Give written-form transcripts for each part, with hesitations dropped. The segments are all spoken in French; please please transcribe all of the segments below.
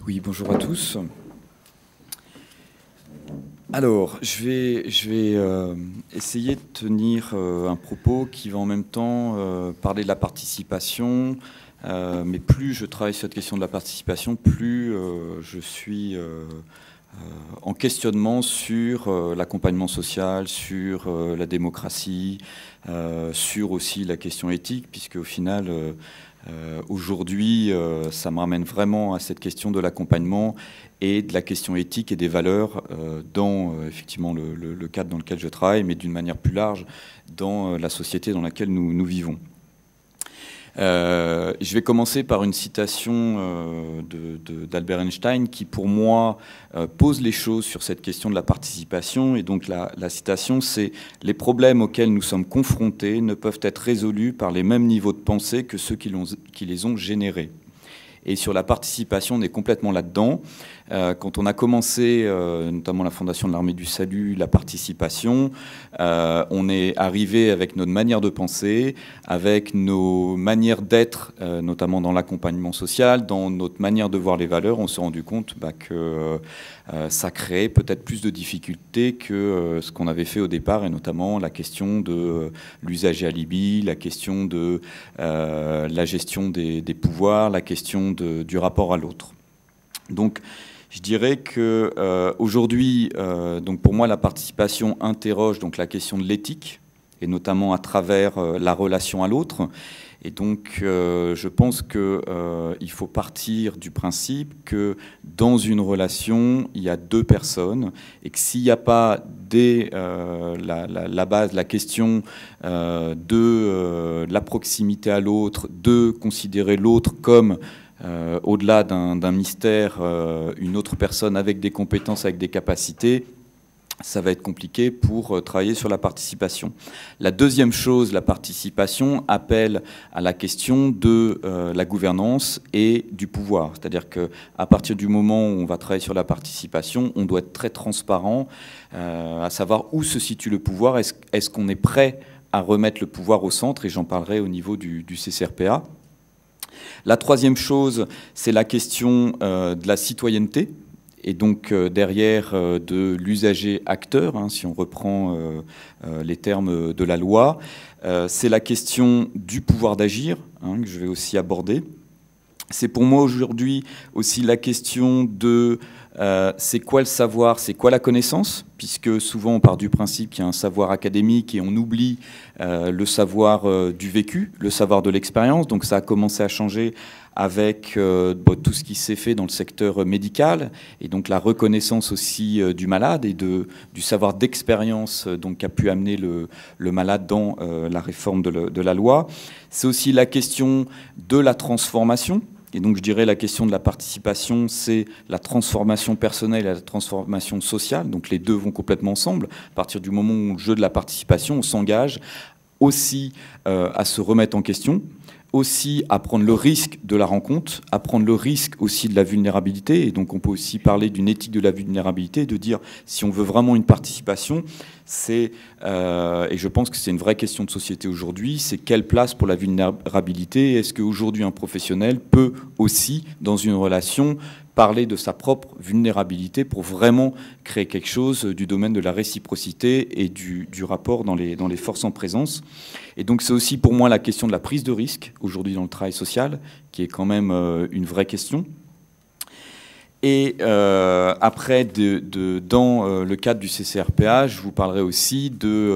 Oui, bonjour à tous. Alors, je vais essayer de tenir un propos qui va en même temps parler de la participation, mais plus je travaille sur cette question de la participation, plus je suis en questionnement sur l'accompagnement social, sur la démocratie, sur aussi la question éthique, puisque au final, aujourd'hui, ça me ramène vraiment à cette question de l'accompagnement et de la question éthique et des valeurs dans effectivement le cadre dans lequel je travaille, mais d'une manière plus large dans la société dans laquelle nous vivons. Je vais commencer par une citation d'Albert Einstein qui, pour moi, pose les choses sur cette question de la participation. Et donc la citation, c'est « Les problèmes auxquels nous sommes confrontés ne peuvent être résolus par les mêmes niveaux de pensée que ceux qui les ont générés ». Et sur la participation, on est complètement là-dedans. Quand on a commencé, notamment la Fondation de l'Armée du Salut, la participation, on est arrivé avec notre manière de penser, avec nos manières d'être, notamment dans l'accompagnement social, dans notre manière de voir les valeurs. On s'est rendu compte que ça créait peut-être plus de difficultés que ce qu'on avait fait au départ, et notamment la question de l'usager alibi, la question de la gestion des pouvoirs, la question du rapport à l'autre. Donc, je dirais que aujourd'hui, donc pour moi, la participation interroge donc la question de l'éthique, et notamment à travers la relation à l'autre. Et donc, je pense qu'il faut partir du principe que dans une relation, il y a deux personnes, et que s'il n'y a pas dès la base, la question de la proximité à l'autre, de considérer l'autre comme au-delà d'un mystère, une autre personne avec des compétences, avec des capacités, ça va être compliqué pour travailler sur la participation. La deuxième chose, la participation appelle à la question de la gouvernance et du pouvoir. C'est-à-dire qu'à partir du moment où on va travailler sur la participation, on doit être très transparent, à savoir où se situe le pouvoir. Est-ce qu'on est prêt à remettre le pouvoir au centre? Et j'en parlerai au niveau du CCRPA. La troisième chose, c'est la question de la citoyenneté, et donc derrière de l'usager acteur, hein, si on reprend les termes de la loi. C'est la question du pouvoir d'agir, hein, que je vais aussi aborder. C'est pour moi aujourd'hui aussi la question de c'est quoi le savoir, c'est quoi la connaissance, puisque souvent on part du principe qu'il y a un savoir académique et on oublie le savoir du vécu, le savoir de l'expérience. Donc ça a commencé à changer avec tout ce qui s'est fait dans le secteur médical, et donc la reconnaissance aussi du malade et du savoir d'expérience qu'a pu amener le malade dans la réforme de la loi. C'est aussi la question de la transformation. Et donc je dirais la question de la participation, c'est la transformation personnelle et la transformation sociale. Donc les deux vont complètement ensemble. À partir du moment où le jeu de la participation, on s'engage aussi à se remettre en question, aussi à prendre le risque de la rencontre, à prendre le risque aussi de la vulnérabilité. Et donc on peut aussi parler d'une éthique de la vulnérabilité, de dire si on veut vraiment une participation, c'est, et je pense que c'est une vraie question de société aujourd'hui, c'est quelle place pour la vulnérabilité? Est-ce qu'aujourd'hui un professionnel peut aussi, dans une relation, parler de sa propre vulnérabilité pour vraiment créer quelque chose du domaine de la réciprocité et du rapport dans les forces en présence? Et donc c'est aussi pour moi la question de la prise de risque aujourd'hui dans le travail social, qui est quand même une vraie question. Et après, dans le cadre du CCRPA, je vous parlerai aussi de,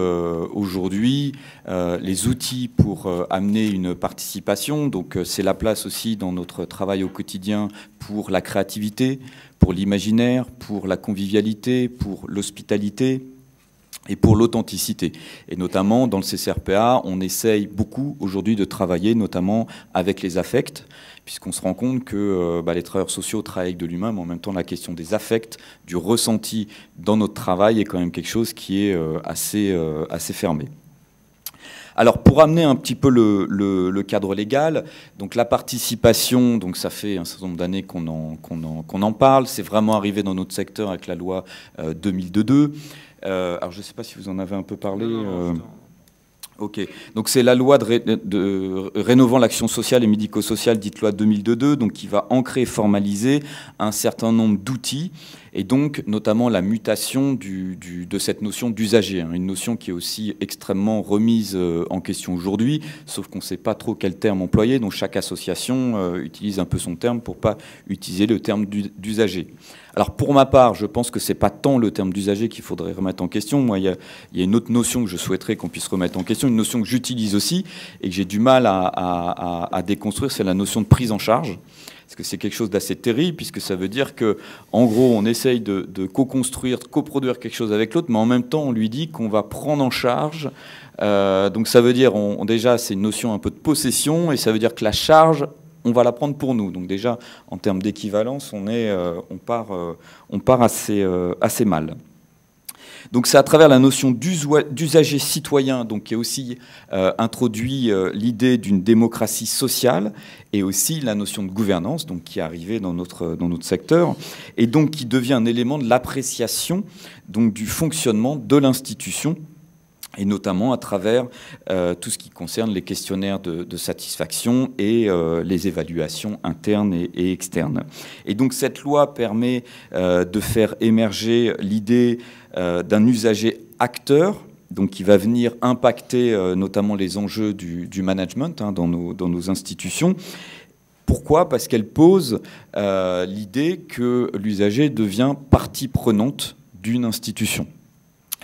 aujourd'hui, les outils pour amener une participation. Donc c'est la place aussi dans notre travail au quotidien pour la créativité, pour l'imaginaire, pour la convivialité, pour l'hospitalité et pour l'authenticité. Et notamment, dans le CCRPA, on essaye beaucoup aujourd'hui de travailler notamment avec les affects, puisqu'on se rend compte que les travailleurs sociaux travaillent avec de l'humain, mais en même temps, la question des affects, du ressenti dans notre travail est quand même quelque chose qui est assez fermé. Alors, pour amener un petit peu le cadre légal, donc la participation, donc ça fait un certain nombre d'années qu'on en parle, c'est vraiment arrivé dans notre secteur avec la loi 2002. Alors, je ne sais pas si vous en avez un peu parlé. Ok, donc c'est la loi rénovant l'action sociale et médico-sociale, dite loi 2002, donc qui va ancrer et formaliser un certain nombre d'outils, et donc notamment la mutation de cette notion d'usager, hein, une notion qui est aussi extrêmement remise en question aujourd'hui, sauf qu'on ne sait pas trop quel terme employer, donc chaque association utilise un peu son terme pour ne pas utiliser le terme d'usager. Alors pour ma part, je pense que ce n'est pas tant le terme d'usager qu'il faudrait remettre en question. Moi, il y a une autre notion que je souhaiterais qu'on puisse remettre en question, une notion que j'utilise aussi et que j'ai du mal à déconstruire, c'est la notion de prise en charge. Parce que c'est quelque chose d'assez terrible, puisque ça veut dire que, en gros, on essaye de co-construire, de coproduire quelque chose avec l'autre, mais en même temps, on lui dit qu'on va prendre en charge. Donc ça veut dire, déjà, c'est une notion un peu de possession, et ça veut dire que la charge, on va la prendre pour nous. Donc déjà, en termes d'équivalence, on part assez mal. Donc c'est à travers la notion d'usager citoyen, donc qui est aussi introduit l'idée d'une démocratie sociale, et aussi la notion de gouvernance, donc qui est arrivée dans notre secteur, et donc qui devient un élément de l'appréciation donc du fonctionnement de l'institution, et notamment à travers tout ce qui concerne les questionnaires de satisfaction et les évaluations internes et externes. Et donc cette loi permet de faire émerger l'idée d'un usager acteur, donc qui va venir impacter notamment les enjeux du management dans nos institutions. Pourquoi ? Parce qu'elle pose l'idée que l'usager devient partie prenante d'une institution.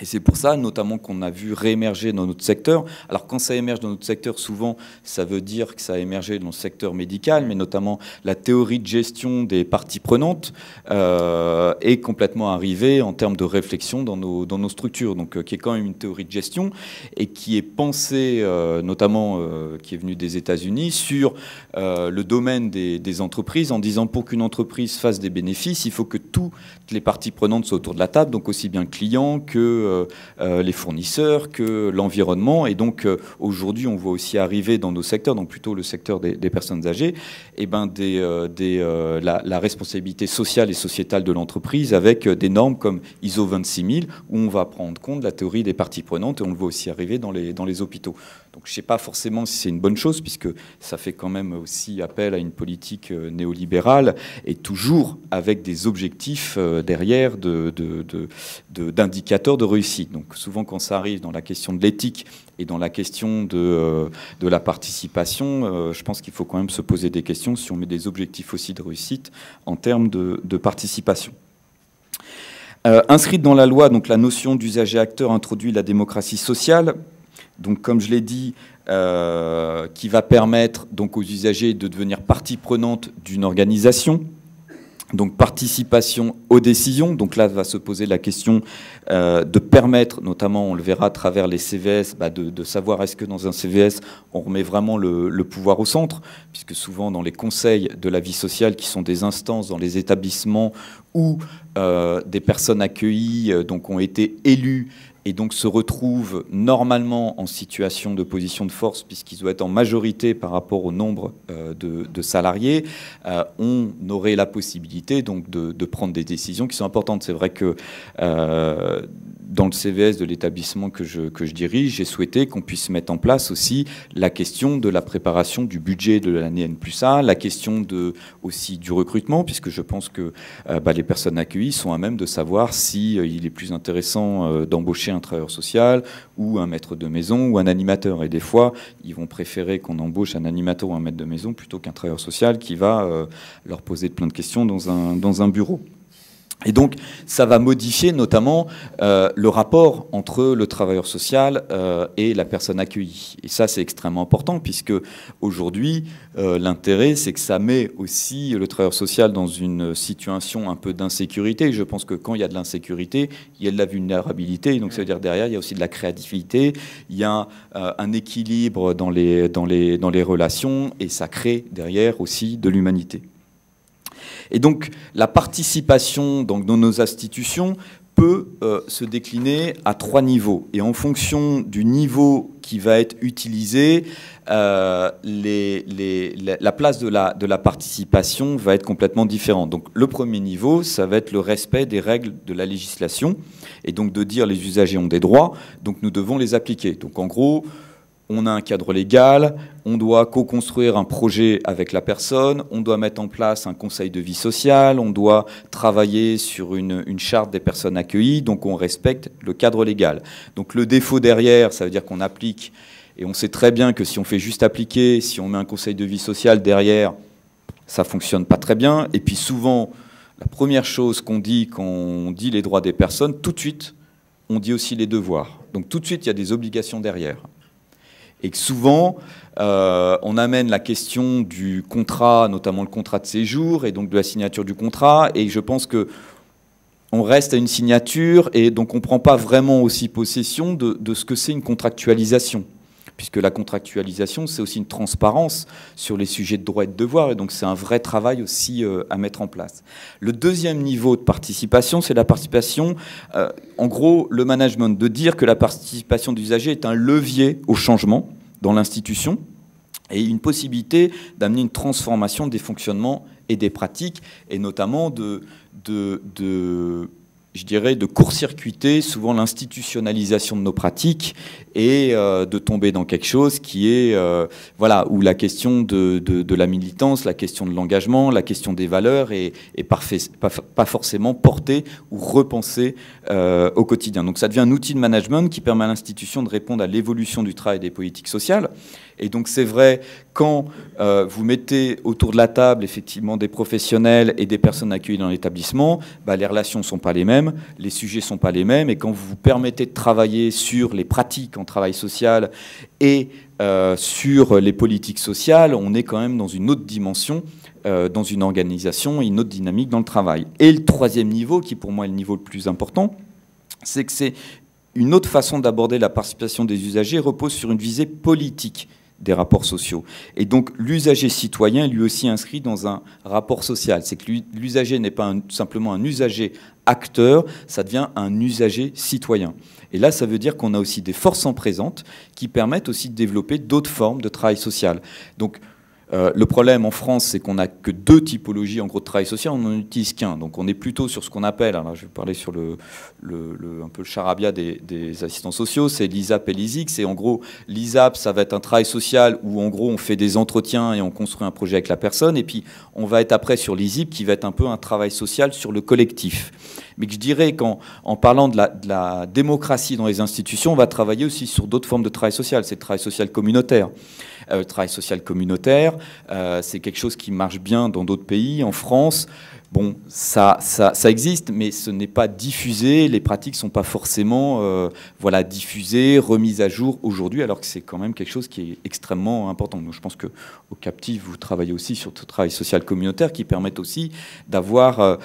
Et c'est pour ça, notamment, qu'on a vu réémerger dans notre secteur. Alors, quand ça émerge dans notre secteur, souvent, ça veut dire que ça a émergé dans le secteur médical, mais notamment la théorie de gestion des parties prenantes est complètement arrivée en termes de réflexion dans nos structures. Donc, qui est quand même une théorie de gestion et qui est pensée, notamment, qui est venue des États-Unis, sur le domaine des entreprises, en disant pour qu'une entreprise fasse des bénéfices, il faut que toutes les parties prenantes soient autour de la table, donc aussi bien le client que les fournisseurs, que l'environnement. Et donc aujourd'hui, on voit aussi arriver dans nos secteurs, donc plutôt le secteur des personnes âgées, et la responsabilité sociale et sociétale de l'entreprise avec des normes comme ISO 26000, où on va prendre compte de la théorie des parties prenantes, et on le voit aussi arriver dans les hôpitaux. Donc je ne sais pas forcément si c'est une bonne chose, puisque ça fait quand même aussi appel à une politique néolibérale, et toujours avec des objectifs derrière d'indicateurs de réussite. Donc souvent quand ça arrive dans la question de l'éthique et dans la question de la participation, je pense qu'il faut quand même se poser des questions si on met des objectifs aussi de réussite en termes de participation. Inscrite dans la loi, donc la notion d'usager acteur introduit la démocratie sociale. Donc, comme je l'ai dit, qui va permettre donc aux usagers de devenir partie prenante d'une organisation. Donc, participation aux décisions. Donc là, va se poser la question de permettre, notamment, on le verra à travers les CVS, de savoir est-ce que dans un CVS, on remet vraiment le pouvoir au centre, puisque souvent dans les conseils de la vie sociale, qui sont des instances dans les établissements où des personnes accueillies donc, ont été élues, et donc se retrouvent normalement en situation de position de force, puisqu'ils doivent être en majorité par rapport au nombre de salariés, on aurait la possibilité donc de prendre des décisions qui sont importantes. C'est vrai que dans le CVS de l'établissement que je dirige, j'ai souhaité qu'on puisse mettre en place aussi la question de la préparation du budget de l'année N+1, la question aussi du recrutement, puisque je pense que les personnes accueillies sont à même de savoir si il est plus intéressant d'embaucher un travailleur social ou un maître de maison ou un animateur. Et des fois, ils vont préférer qu'on embauche un animateur ou un maître de maison plutôt qu'un travailleur social qui va leur poser plein de questions dans un bureau. Et donc, ça va modifier notamment le rapport entre le travailleur social et la personne accueillie. Et ça, c'est extrêmement important, puisque aujourd'hui, l'intérêt, c'est que ça met aussi le travailleur social dans une situation un peu d'insécurité. Je pense que quand il y a de l'insécurité, il y a de la vulnérabilité. Donc, ça veut dire derrière, il y a aussi de la créativité, il y a un équilibre dans les relations, et ça crée derrière aussi de l'humanité. Et donc, la participation dans nos institutions peut se décliner à 3 niveaux. Et en fonction du niveau qui va être utilisé, la place de la participation va être complètement différente. Donc, le premier niveau, ça va être le respect des règles de la législation. Et donc, de dire les usagers ont des droits, donc nous devons les appliquer. Donc, en gros, on a un cadre légal, on doit co-construire un projet avec la personne, on doit mettre en place un conseil de vie sociale, on doit travailler sur une charte des personnes accueillies, donc on respecte le cadre légal. Donc le défaut derrière, ça veut dire qu'on applique, et on sait très bien que si on fait juste appliquer, si on met un conseil de vie sociale derrière, ça ne fonctionne pas très bien. Et puis souvent, la première chose qu'on dit quand on dit les droits des personnes, tout de suite, on dit aussi les devoirs. Donc tout de suite, il y a des obligations derrière. Et que souvent, on amène la question du contrat, notamment le contrat de séjour, et donc de la signature du contrat, et je pense qu'on reste à une signature, et donc on ne prend pas vraiment aussi possession de ce que c'est une contractualisation. Puisque la contractualisation, c'est aussi une transparence sur les sujets de droits et de devoirs, et donc c'est un vrai travail aussi à mettre en place. Le deuxième niveau de participation, c'est la participation, en gros, le management, de dire que la participation d'usagers est un levier au changement dans l'institution, et une possibilité d'amener une transformation des fonctionnements et des pratiques, et notamment je dirais, de court-circuiter souvent l'institutionnalisation de nos pratiques et de tomber dans quelque chose qui est, voilà, où la question de la militance, la question de l'engagement, la question des valeurs est pas forcément portée ou repensée au quotidien. Donc ça devient un outil de management qui permet à l'institution de répondre à l'évolution du travail et des politiques sociales. Et donc c'est vrai, quand vous mettez autour de la table effectivement des professionnels et des personnes accueillies dans l'établissement, bah, les relations ne sont pas les mêmes, les sujets ne sont pas les mêmes, et quand vous vous permettez de travailler sur les pratiques en travail social et sur les politiques sociales, on est quand même dans une autre dimension, dans une organisation, une autre dynamique dans le travail. Et le troisième niveau, qui pour moi est le niveau le plus important, c'est que c'est une autre façon d'aborder la participation des usagers, repose sur une visée politique des rapports sociaux. Et donc l'usager citoyen, lui aussi inscrit dans un rapport social. C'est que l'usager n'est pas simplement un usager acteur, ça devient un usager citoyen. Et là, ça veut dire qu'on a aussi des forces en présente qui permettent aussi de développer d'autres formes de travail social. Donc le problème en France, c'est qu'on n'a que deux typologies en gros de travail social, on n'en utilise qu'un. Donc on est plutôt sur ce qu'on appelle, alors je vais parler sur un peu le charabia des assistants sociaux, c'est l'ISAP et l'ISIC. C'est en gros, l'ISAP, ça va être un travail social où en gros on fait des entretiens et on construit un projet avec la personne. Et puis on va être après sur l'ISIP qui va être un peu un travail social sur le collectif. Mais que je dirais qu'en parlant de la démocratie dans les institutions, on va travailler aussi sur d'autres formes de travail social. C'est le travail social communautaire. Le travail social communautaire, c'est quelque chose qui marche bien dans d'autres pays. En France, bon, ça existe, mais ce n'est pas diffusé. Les pratiques ne sont pas forcément voilà, diffusées, remises à jour aujourd'hui, alors que c'est quand même quelque chose qui est extrêmement important. Donc, je pense qu'au Captif, vous travaillez aussi sur ce travail social communautaire qui permet aussi d'avoir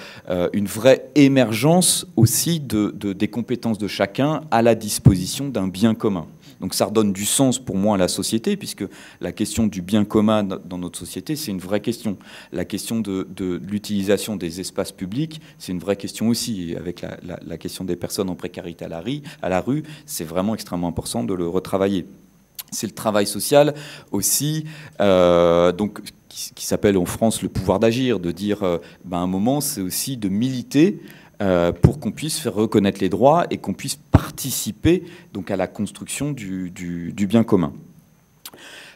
une vraie émergence aussi des compétences de chacun à la disposition d'un bien commun. Donc ça redonne du sens pour moi à la société, puisque la question du bien commun dans notre société, c'est une vraie question. La question de l'utilisation des espaces publics, c'est une vraie question aussi. Avec la question des personnes en précarité à la rue, c'est vraiment extrêmement important de le retravailler. C'est le travail social aussi, donc, qui s'appelle en France le pouvoir d'agir, de dire, ben, un moment, c'est aussi de militer pour qu'on puisse faire reconnaître les droits et qu'on puisse participer donc à la construction du bien commun.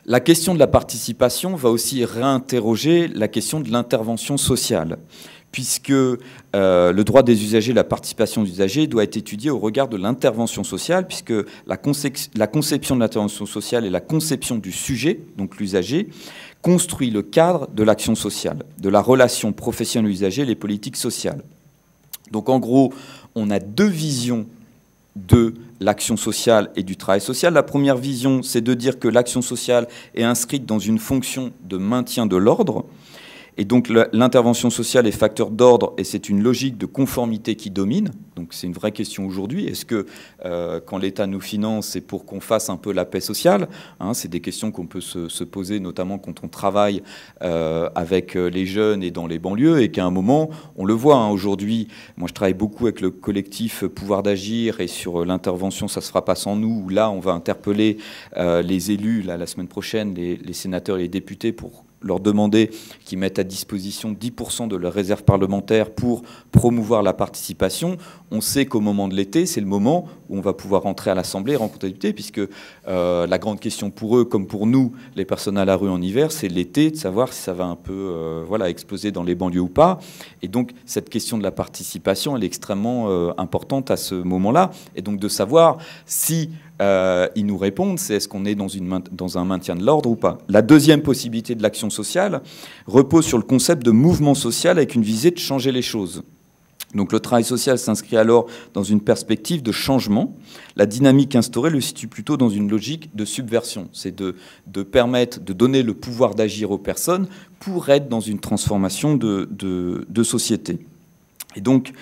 La question de la participation va aussi réinterroger la question de l'intervention sociale, puisque le droit des usagers, la participation des usagers doit être étudié au regard de l'intervention sociale, puisque la conception de l'intervention sociale et la conception du sujet, donc l'usager, construit le cadre de l'action sociale, de la relation professionnelle-usager, les politiques sociales. Donc en gros, on a deux visions de l'action sociale et du travail social. La première vision, c'est de dire que l'action sociale est inscrite dans une fonction de maintien de l'ordre. Et donc l'intervention sociale est facteur d'ordre et c'est une logique de conformité qui domine. Donc c'est une vraie question aujourd'hui. Est-ce que quand l'État nous finance, c'est pour qu'on fasse un peu la paix sociale, hein? C'est des questions qu'on peut se poser, notamment quand on travaille avec les jeunes et dans les banlieues, et qu'à un moment, on le voit hein, aujourd'hui. Moi, je travaille beaucoup avec le collectif Pouvoir d'agir et sur l'intervention, ça ne se fera pas sans nous, où là, on va interpeller les élus, là, la semaine prochaine, les sénateurs et les députés pour leur demander qu'ils mettent à disposition 10% de leurs réserves parlementaires pour promouvoir la participation. On sait qu'au moment de l'été, c'est le moment où on va pouvoir rentrer à l'Assemblée et rencontrer les députés, puisque la grande question pour eux, comme pour nous, les personnes à la rue en hiver, c'est l'été, de savoir si ça va un peu voilà, exploser dans les banlieues ou pas. Et donc, cette question de la participation, elle est extrêmement importante à ce moment-là. Et donc, de savoir si ils nous répondent, c'est est-ce qu'on est dans un maintien de l'ordre ou pas. La deuxième possibilité de l'action sociale repose sur le concept de mouvement social avec une visée de changer les choses. Donc le travail social s'inscrit alors dans une perspective de changement. La dynamique instaurée le situe plutôt dans une logique de subversion. C'est de permettre, de donner le pouvoir d'agir aux personnes pour être dans une transformation de société. Et donc,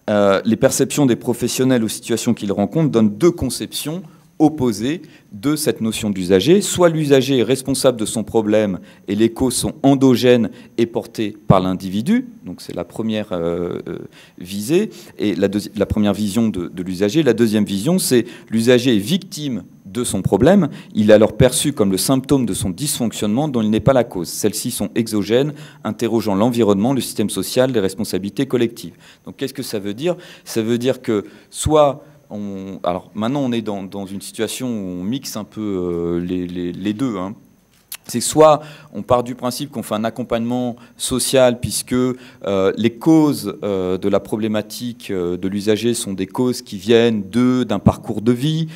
les perceptions des professionnels aux situations qu'ils rencontrent donnent deux conceptions opposées de cette notion d'usager. Soit l'usager est responsable de son problème et les causes sont endogènes et portées par l'individu. Donc c'est la première visée et la première vision de l'usager. La deuxième vision, c'est l'usager est victime de son problème. Il est alors perçu comme le symptôme de son dysfonctionnement dont il n'est pas la cause. Celles-ci sont exogènes, interrogeant l'environnement, le système social, les responsabilités collectives. Donc qu'est-ce que ça veut dire? Ça veut dire que soit alors maintenant on est dans une situation où on mixe un peu les deux, hein. C'est soit on part du principe qu'on fait un accompagnement social puisque les causes de la problématique de l'usager sont des causes qui viennent d'un parcours de vie,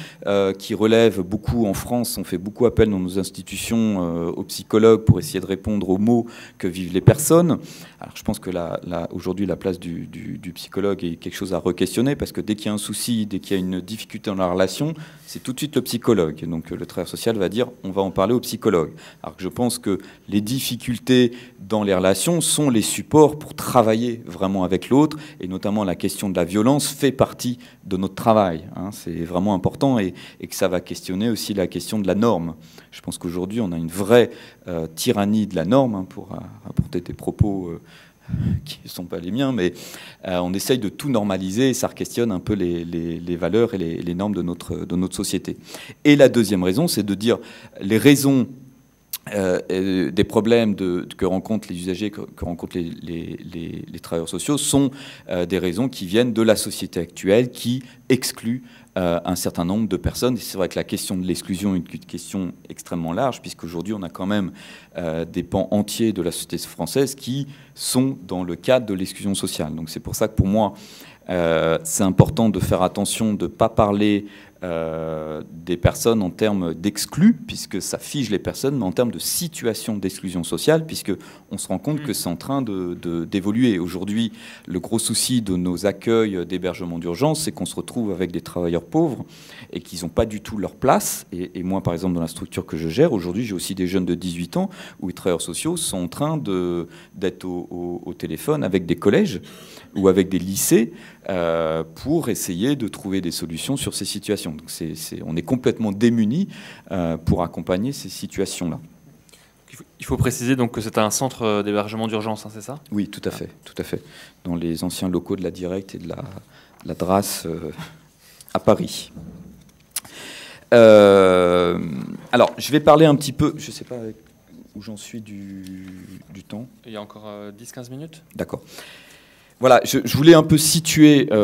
qui relèvent beaucoup en France. On fait beaucoup appel dans nos institutions aux psychologues pour essayer de répondre aux maux que vivent les personnes. Alors je pense que aujourd'hui la place du psychologue est quelque chose à re-questionner parce que dès qu'il y a un souci, dès qu'il y a une difficulté dans la relation, c'est tout de suite le psychologue. Et donc le travailleur social va dire on va en parler au psychologue. Alors que je pense que les difficultés dans les relations sont les supports pour travailler vraiment avec l'autre, et notamment la question de la violence fait partie de notre travail, hein. C'est vraiment important et que ça va questionner aussi la question de la norme. Je pense qu'aujourd'hui, on a une vraie tyrannie de la norme, hein, pour apporter des propos qui ne sont pas les miens, mais on essaye de tout normaliser et ça questionne un peu les valeurs et les normes de notre société. Et la deuxième raison, c'est de dire les raisons des problèmes que rencontrent les usagers, que rencontrent les travailleurs sociaux sont des raisons qui viennent de la société actuelle qui exclut un certain nombre de personnes. Et c'est vrai que la question de l'exclusion est une question extrêmement large, puisqu'aujourd'hui on a quand même des pans entiers de la société française qui sont dans le cadre de l'exclusion sociale. Donc c'est pour ça que pour moi c'est important de faire attention de ne pas parler des personnes en termes d'exclus, puisque ça fige les personnes, mais en termes de situation d'exclusion sociale, puisqu'on se rend compte que c'est en train d'évoluer. Aujourd'hui, le gros souci de nos accueils d'hébergement d'urgence, c'est qu'on se retrouve avec des travailleurs pauvres et qu'ils n'ont pas du tout leur place. Et moi, par exemple, dans la structure que je gère, aujourd'hui, j'ai aussi des jeunes de 18 ans où les travailleurs sociaux sont en train d'être au téléphone avec des collèges ou avec des lycées pour essayer de trouver des solutions sur ces situations. Donc on est complètement démunis pour accompagner ces situations-là. Il faut préciser donc que c'est un centre d'hébergement d'urgence, hein, c'est ça? Oui, tout à fait, tout à fait. Dans les anciens locaux de la Direct et de la DRAS à Paris. Alors, je vais parler un petit peu, je ne sais pas où j'en suis du temps. Il y a encore 10-15 minutes. D'accord. Voilà, je voulais un peu situer dans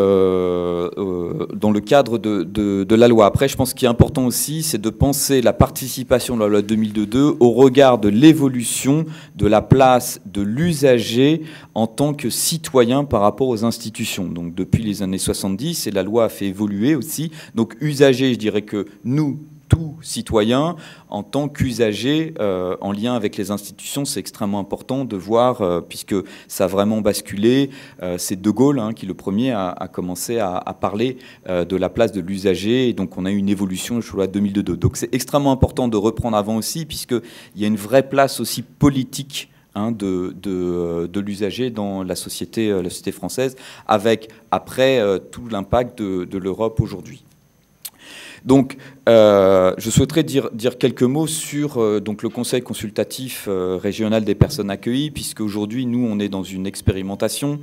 le cadre de la loi. Après, je pense qu'il est important aussi, c'est de penser la participation de la loi 2002 au regard de l'évolution de la place de l'usager en tant que citoyen par rapport aux institutions. Donc depuis les années 70, et la loi a fait évoluer aussi. Donc usager, je dirais que nous, tout citoyen, en tant qu'usager en lien avec les institutions, c'est extrêmement important de voir, puisque ça a vraiment basculé. C'est De Gaulle qui, le premier, a commencé à parler de la place de l'usager, et donc on a eu une évolution sur la loi 2002. Donc c'est extrêmement important de reprendre avant aussi, puisqu'il y a une vraie place aussi politique de l'usager dans la société française, avec après tout l'impact de l'Europe aujourd'hui. Donc, je souhaiterais dire quelques mots sur donc, le Conseil consultatif régional des personnes accueillies, puisque aujourd'hui, nous, on est dans une expérimentation.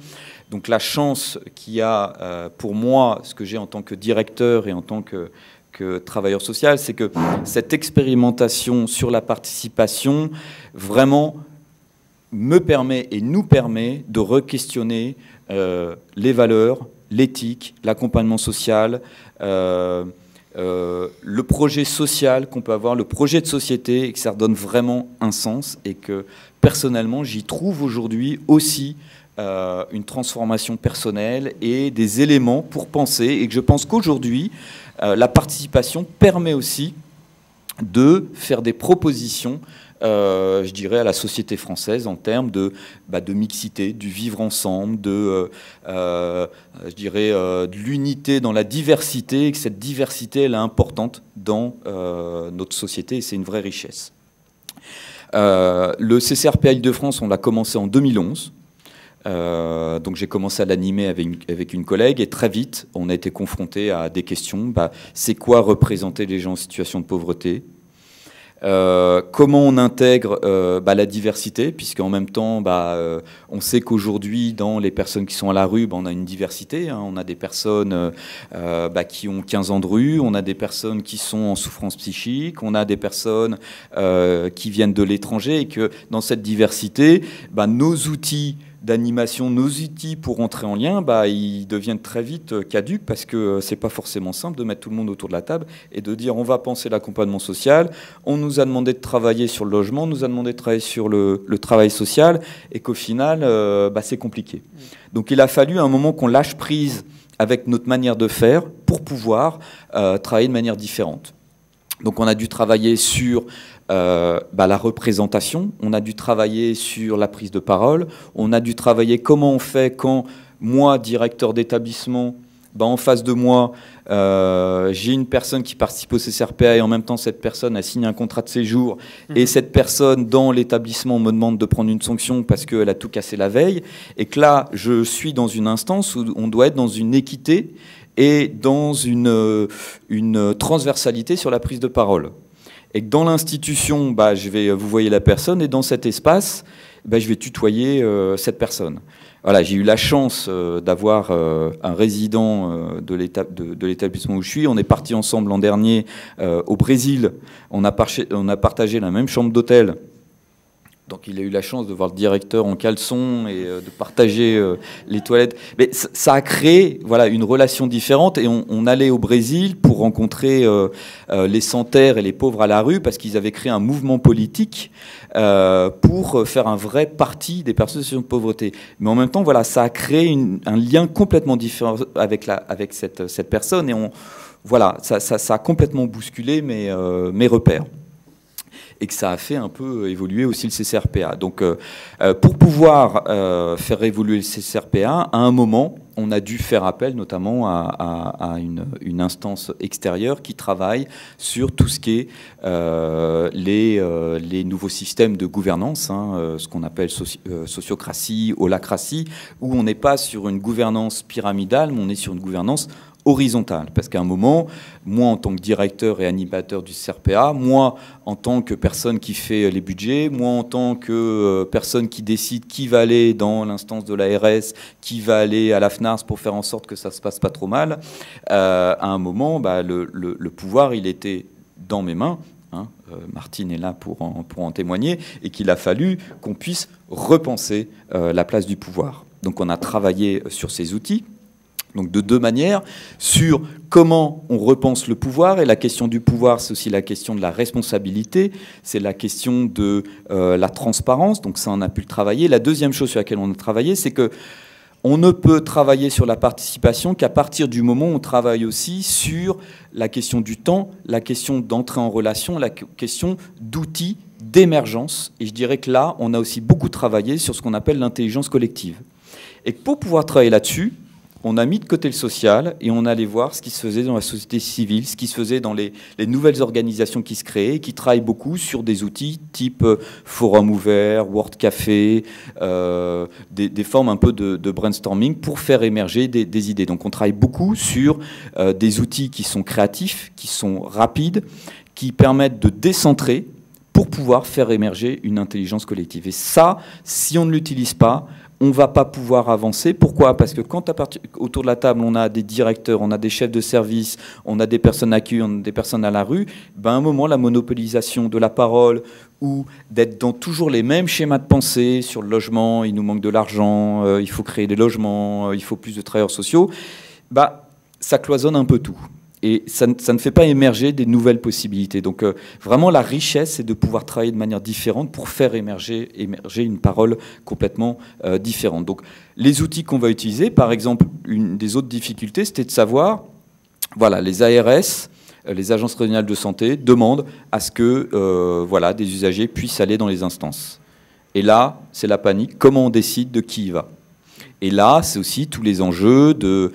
Donc, la chance qu'il y a pour moi, ce que j'ai en tant que directeur et en tant que travailleur social, c'est que cette expérimentation sur la participation, vraiment, me permet et nous permet de re-questionner les valeurs, l'éthique, l'accompagnement social, le projet social qu'on peut avoir, le projet de société, et que ça redonne vraiment un sens, et que personnellement j'y trouve aujourd'hui aussi une transformation personnelle et des éléments pour penser, et que je pense qu'aujourd'hui la participation permet aussi de faire des propositions, je dirais, à la société française en termes de mixité, du vivre ensemble, je dirais, de l'unité dans la diversité, et que cette diversité, elle est importante dans notre société, et c'est une vraie richesse. Le CCRPA Île-de-France, on l'a commencé en 2011. Donc j'ai commencé à l'animer avec une collègue, et très vite on a été confronté à des questions. C'est quoi représenter les gens en situation de pauvreté? Comment on intègre la diversité, puisqu'en même temps on sait qu'aujourd'hui dans les personnes qui sont à la rue, on a une diversité, hein. On a des personnes qui ont 15 ans de rue, on a des personnes qui sont en souffrance psychique, on a des personnes qui viennent de l'étranger, et que dans cette diversité, nos outils d'animation, nos outils pour entrer en lien, ils deviennent très vite caducs, parce que c'est pas forcément simple de mettre tout le monde autour de la table et de dire on va penser l'accompagnement social. On nous a demandé de travailler sur le logement, on nous a demandé de travailler sur le travail social, et qu'au final c'est compliqué. Donc il a fallu à un moment qu'on lâche prise avec notre manière de faire pour pouvoir travailler de manière différente. Donc on a dû travailler sur la représentation, on a dû travailler sur la prise de parole, on a dû travailler comment on fait quand moi, directeur d'établissement, en face de moi, j'ai une personne qui participe au CCRPA, et en même temps cette personne a signé un contrat de séjour, et cette personne dans l'établissement me demande de prendre une sanction parce qu'elle a tout cassé la veille, et que là je suis dans une instance où on doit être dans une équité et dans une transversalité sur la prise de parole. Et que dans l'institution, vous voyez la personne, et dans cet espace, je vais tutoyer cette personne. Voilà, j'ai eu la chance d'avoir un résident de l'établissement où je suis. On est parti ensemble l'an dernier au Brésil. On a partagé la même chambre d'hôtel. Donc il a eu la chance de voir le directeur en caleçon et de partager les toilettes. Mais ça a créé une relation différente, et on allait au Brésil pour rencontrer les sans-terre et les pauvres à la rue, parce qu'ils avaient créé un mouvement politique pour faire un vrai parti des personnes en situation de pauvreté. Mais en même temps, ça a créé un lien complètement différent avec cette personne, et ça a complètement bousculé mes repères. Et que ça a fait un peu évoluer aussi le CCRPA. Donc, pour pouvoir faire évoluer le CCRPA, à un moment, on a dû faire appel notamment à une instance extérieure qui travaille sur tout ce qui est les nouveaux systèmes de gouvernance, ce qu'on appelle sociocratie, holacratie, où on n'est pas sur une gouvernance pyramidale, mais on est sur une gouvernance horizontale. Parce qu'à un moment, moi en tant que directeur et animateur du CCRPA, moi en tant que personne qui fait les budgets, moi en tant que personne qui décide qui va aller dans l'instance de l'ARS, qui va aller à la FNARS pour faire en sorte que ça se passe pas trop mal, à un moment, le pouvoir, il était dans mes mains. Martine est là pour en témoigner, et qu'il a fallu qu'on puisse repenser la place du pouvoir. Donc on a travaillé sur ces outils. Donc de deux manières, sur comment on repense le pouvoir, et la question du pouvoir, c'est aussi la question de la responsabilité, c'est la question de la transparence, donc ça on a pu le travailler. La deuxième chose sur laquelle on a travaillé, c'est que on ne peut travailler sur la participation qu'à partir du moment où on travaille aussi sur la question du temps, la question d'entrer en relation, la question d'outils d'émergence, et je dirais que là, on a aussi beaucoup travaillé sur ce qu'on appelle l'intelligence collective. Et pour pouvoir travailler là-dessus, on a mis de côté le social, et on allait voir ce qui se faisait dans la société civile, ce qui se faisait dans les nouvelles organisations qui se créaient, qui travaillent beaucoup sur des outils type forum ouvert, Word Café, des formes un peu de brainstorming pour faire émerger des idées. Donc on travaille beaucoup sur des outils qui sont créatifs, qui sont rapides, qui permettent de décentrer pour pouvoir faire émerger une intelligence collective. Et ça, si on ne l'utilise pas, on ne va pas pouvoir avancer. Pourquoi? Parce que quand autour de la table, on a des directeurs, on a des chefs de service, on a des personnes accueillies, on a des personnes à la rue, à un moment, la monopolisation de la parole ou d'être dans toujours les mêmes schémas de pensée sur le logement, il nous manque de l'argent, il faut créer des logements, il faut plus de travailleurs sociaux, ça cloisonne un peu tout. Et ça ne fait pas émerger des nouvelles possibilités. Donc vraiment, la richesse, c'est de pouvoir travailler de manière différente pour faire émerger une parole complètement différente. Donc les outils qu'on va utiliser, par exemple, une des autres difficultés, c'était de savoir, voilà, les ARS, les agences régionales de santé, demandent à ce que des usagers puissent aller dans les instances. Et là, c'est la panique. Comment on décide de qui y va? Et là, c'est aussi tous les enjeux de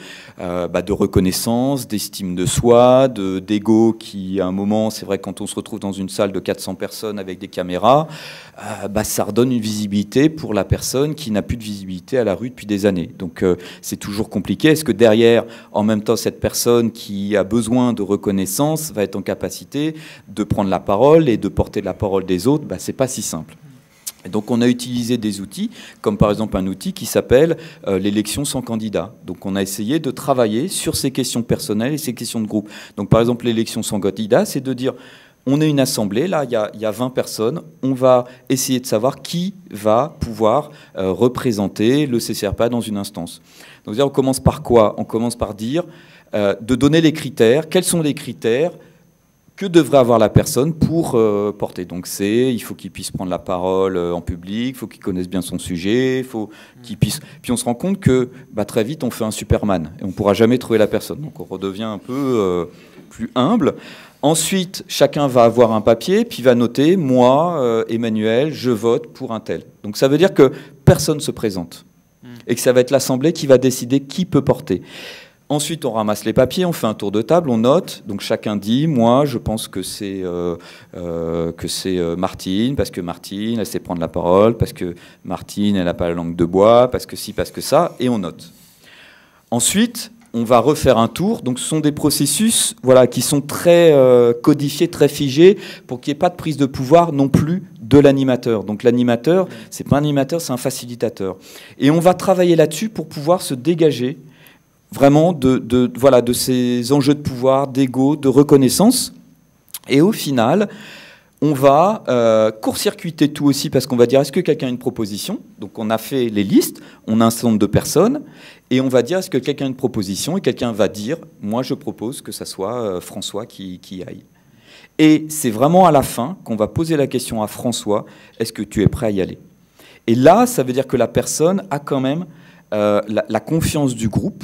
reconnaissance, d'estime de soi, d'ego qui, à un moment, c'est vrai, quand on se retrouve dans une salle de 400 personnes avec des caméras, ça redonne une visibilité pour la personne qui n'a plus de visibilité à la rue depuis des années. Donc, c'est toujours compliqué. Est-ce que derrière, en même temps, cette personne qui a besoin de reconnaissance va être en capacité de prendre la parole et de porter la parole des autres? C'est pas si simple. Et donc on a utilisé des outils, comme par exemple un outil qui s'appelle l'élection sans candidat. Donc on a essayé de travailler sur ces questions personnelles et ces questions de groupe. Donc par exemple l'élection sans candidat, c'est de dire, on est une assemblée, là il y a 20 personnes, on va essayer de savoir qui va pouvoir représenter le CCRPA dans une instance. Donc on commence par quoi? On commence par dire, de donner les critères, quels sont les critères que devrait avoir la personne pour porter. Donc il faut qu'il puisse prendre la parole en public, il faut qu'il connaisse bien son sujet, il faut qu'il puisse... Puis on se rend compte que très vite on fait un Superman et on ne pourra jamais trouver la personne. Donc on redevient un peu plus humble. Ensuite, chacun va avoir un papier, puis va noter, moi, Emmanuel, je vote pour un tel. Donc ça veut dire que personne ne se présente et que ça va être l'Assemblée qui va décider qui peut porter. Ensuite, on ramasse les papiers, on fait un tour de table, on note. Donc chacun dit, moi, je pense que c'est Martine, parce que Martine, elle sait prendre la parole, parce que Martine, elle n'a pas la langue de bois, parce que ci, parce que ça, et on note. Ensuite, on va refaire un tour. Donc ce sont des processus qui sont très codifiés, très figés, pour qu'il n'y ait pas de prise de pouvoir non plus de l'animateur. Donc l'animateur, c'est pas un animateur, c'est un facilitateur. Et on va travailler là-dessus pour pouvoir se dégager vraiment de ces enjeux de pouvoir, d'ego, de reconnaissance. Et au final, on va court-circuiter tout aussi parce qu'on va dire, est-ce que quelqu'un a une proposition? Donc on a fait les listes, on a un certain nombre de personnes, et on va dire, est-ce que quelqu'un a une proposition? Et quelqu'un va dire, moi je propose que ça soit François qui y aille. Et c'est vraiment à la fin qu'on va poser la question à François, est-ce que tu es prêt à y aller? Et là, ça veut dire que la personne a quand même la confiance du groupe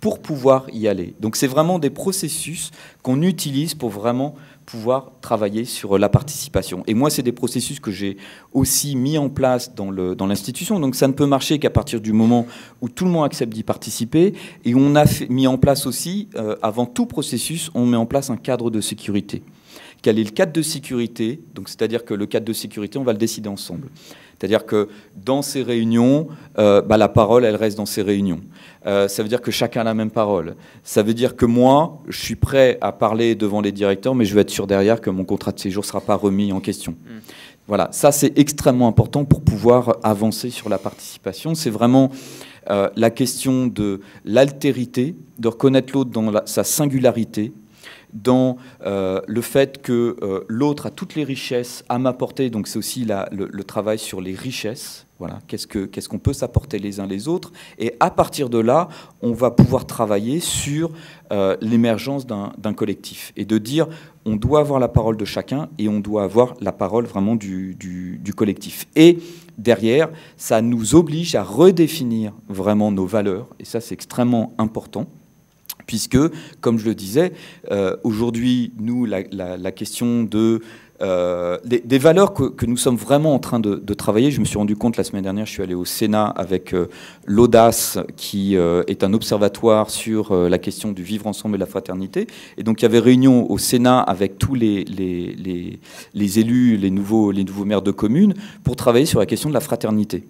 pour pouvoir y aller. Donc c'est vraiment des processus qu'on utilise pour vraiment pouvoir travailler sur la participation. Et moi, c'est des processus que j'ai aussi mis en place dans l'institution. Donc ça ne peut marcher qu'à partir du moment où tout le monde accepte d'y participer. Et on a mis en place aussi, avant tout processus, on met en place un cadre de sécurité. Quel est le cadre de sécurité? Donc c'est-à-dire que le cadre de sécurité, on va le décider ensemble. C'est-à-dire que dans ces réunions, la parole, elle reste dans ces réunions. Ça veut dire que chacun a la même parole. Ça veut dire que moi, je suis prêt à parler devant les directeurs, mais je vais être sûr derrière que mon contrat de séjour ne sera pas remis en question. Voilà, ça c'est extrêmement important pour pouvoir avancer sur la participation. C'est vraiment la question de l'altérité, de reconnaître l'autre dans sa singularité, dans le fait que l'autre a toutes les richesses à m'apporter. Donc c'est aussi le travail sur les richesses. Voilà, qu'est-ce qu'on peut s'apporter les uns les autres. Et à partir de là, on va pouvoir travailler sur l'émergence d'un collectif. Et de dire, on doit avoir la parole de chacun et on doit avoir la parole vraiment du collectif. Et derrière, ça nous oblige à redéfinir vraiment nos valeurs. Et ça, c'est extrêmement important. Puisque, comme je le disais, aujourd'hui, nous, la question des valeurs que nous sommes vraiment en train de travailler, je me suis rendu compte la semaine dernière, je suis allé au Sénat avec l'Audace, qui est un observatoire sur la question du vivre ensemble et de la fraternité. Et donc, il y avait réunion au Sénat avec tous les élus, les nouveaux maires de communes, pour travailler sur la question de la fraternité.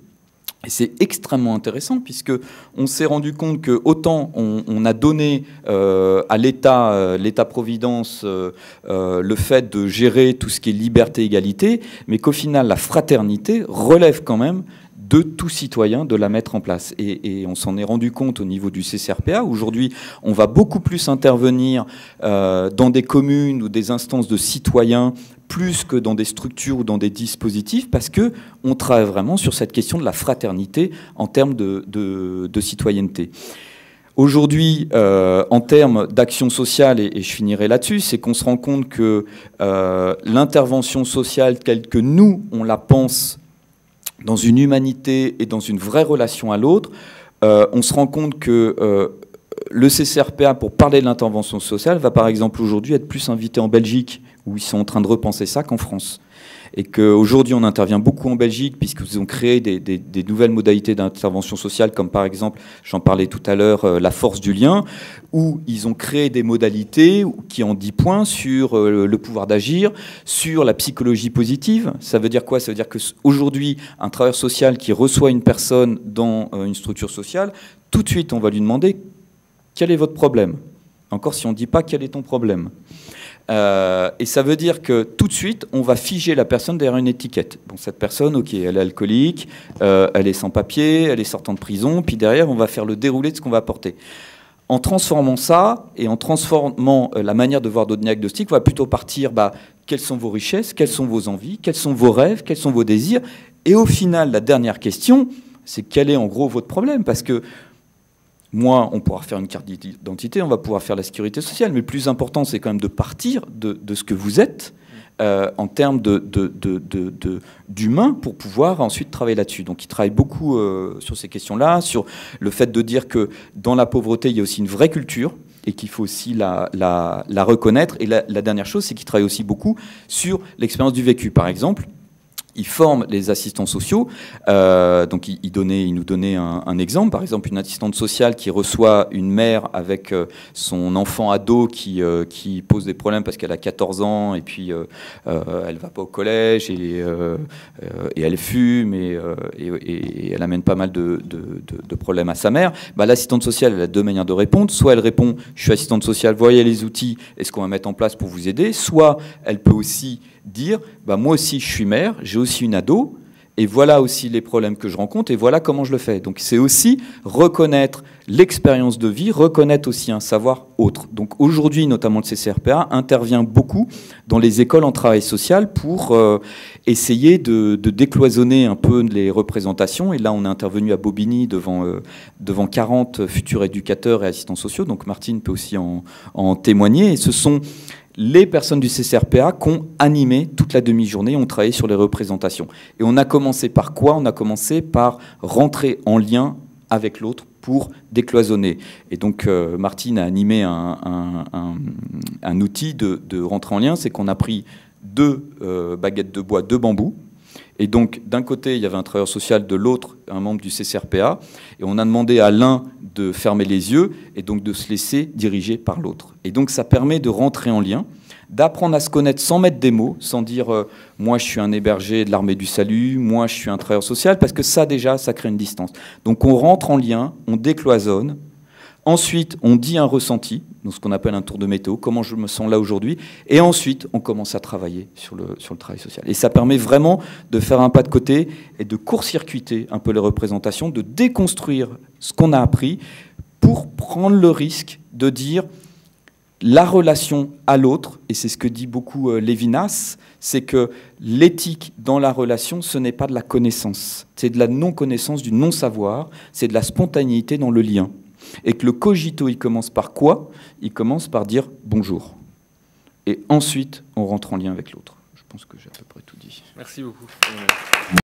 Et c'est extrêmement intéressant puisqu'on s'est rendu compte que autant on a donné à l'État-providence le fait de gérer tout ce qui est liberté, égalité, mais qu'au final la fraternité relève quand même de tout citoyen de la mettre en place. Et on s'en est rendu compte au niveau du CCRPA. Aujourd'hui, on va beaucoup plus intervenir dans des communes ou des instances de citoyens plus que dans des structures ou dans des dispositifs, parce qu'on travaille vraiment sur cette question de la fraternité en termes de citoyenneté. Aujourd'hui, en termes d'action sociale, et je finirai là-dessus, c'est qu'on se rend compte que l'intervention sociale telle que nous, on la pense dans une humanité et dans une vraie relation à l'autre, on se rend compte que le CCRPA, pour parler de l'intervention sociale, va par exemple aujourd'hui être plus invité en Belgique, où ils sont en train de repenser ça, qu'en France. Et qu'aujourd'hui, on intervient beaucoup en Belgique, puisqu'ils ont créé des nouvelles modalités d'intervention sociale, comme par exemple, j'en parlais tout à l'heure, la force du lien, où ils ont créé des modalités qui en 10 points sur le pouvoir d'agir, sur la psychologie positive. Ça veut dire quoi? Ça veut dire qu'aujourd'hui, un travailleur social qui reçoit une personne dans une structure sociale, tout de suite, on va lui demander quel est votre problème. Encore si on ne dit pas quel est ton problème. Et ça veut dire que tout de suite, on va figer la personne derrière une étiquette. Bon, cette personne, ok, elle est alcoolique, elle est sans papier, elle est sortant de prison, puis derrière, on va faire le déroulé de ce qu'on va apporter. En transformant ça, et en transformant la manière de voir notre diagnostic, on va plutôt partir, quelles sont vos richesses, quelles sont vos envies, quels sont vos rêves, quels sont vos désirs. Et au final, la dernière question, c'est quel est en gros votre problème? Parce que moi, on pourra faire une carte d'identité, on va pouvoir faire la sécurité sociale, mais le plus important, c'est quand même de partir de ce que vous êtes en termes d'humain pour pouvoir ensuite travailler là-dessus. Donc, ils travaillent beaucoup sur ces questions-là, sur le fait de dire que dans la pauvreté, il y a aussi une vraie culture et qu'il faut aussi la reconnaître. Et la dernière chose, c'est qu'ils travaillent aussi beaucoup sur l'expérience du vécu. Par exemple, ils forment les assistants sociaux. Donc, ils nous donnaient un exemple. Par exemple, une assistante sociale qui reçoit une mère avec son enfant ado qui pose des problèmes parce qu'elle a 14 ans et puis elle ne va pas au collège et elle fume et elle amène pas mal de problèmes à sa mère. L'assistante sociale, elle a deux manières de répondre. Soit elle répond « Je suis assistante sociale, voyez les outils, est-ce qu'on va mettre en place pour vous aider ?» Soit elle peut aussi dire moi aussi je suis mère, j'ai aussi une ado, et voilà aussi les problèmes que je rencontre, et voilà comment je le fais. Donc c'est aussi reconnaître l'expérience de vie, reconnaître aussi un savoir autre. Donc aujourd'hui, notamment le CCRPA intervient beaucoup dans les écoles en travail social pour essayer de décloisonner un peu les représentations. Et là, on est intervenu à Bobigny devant 40 futurs éducateurs et assistants sociaux, donc Martine peut aussi en témoigner, et ce sont les personnes du CCRPA qui ont animé toute la demi-journée, ont travaillé sur les représentations. Et on a commencé par quoi? On a commencé par rentrer en lien avec l'autre pour décloisonner. Et donc Martine a animé un outil de rentrer en lien, c'est qu'on a pris 2 baguettes de bois, 2 bambous. Et donc, d'un côté, il y avait un travailleur social, de l'autre, un membre du CCRPA. Et on a demandé à l'un de fermer les yeux et donc de se laisser diriger par l'autre. Et donc, ça permet de rentrer en lien, d'apprendre à se connaître sans mettre des mots, sans dire « moi, je suis un hébergé de l'armée du salut »,« moi, je suis un travailleur social », parce que ça, déjà, ça crée une distance. Donc, on rentre en lien, on décloisonne. Ensuite, on dit un ressenti, donc ce qu'on appelle un tour de météo, comment je me sens là aujourd'hui, et ensuite, on commence à travailler sur le travail social. Et ça permet vraiment de faire un pas de côté et de court-circuiter un peu les représentations, de déconstruire ce qu'on a appris pour prendre le risque de dire la relation à l'autre, et c'est ce que dit beaucoup Lévinas, c'est que l'éthique dans la relation, ce n'est pas de la connaissance, c'est de la non-connaissance, du non-savoir, c'est de la spontanéité dans le lien. Et que le cogito, il commence par quoi? Il commence par dire bonjour. Et ensuite, on rentre en lien avec l'autre. Je pense que j'ai à peu près tout dit. Merci beaucoup.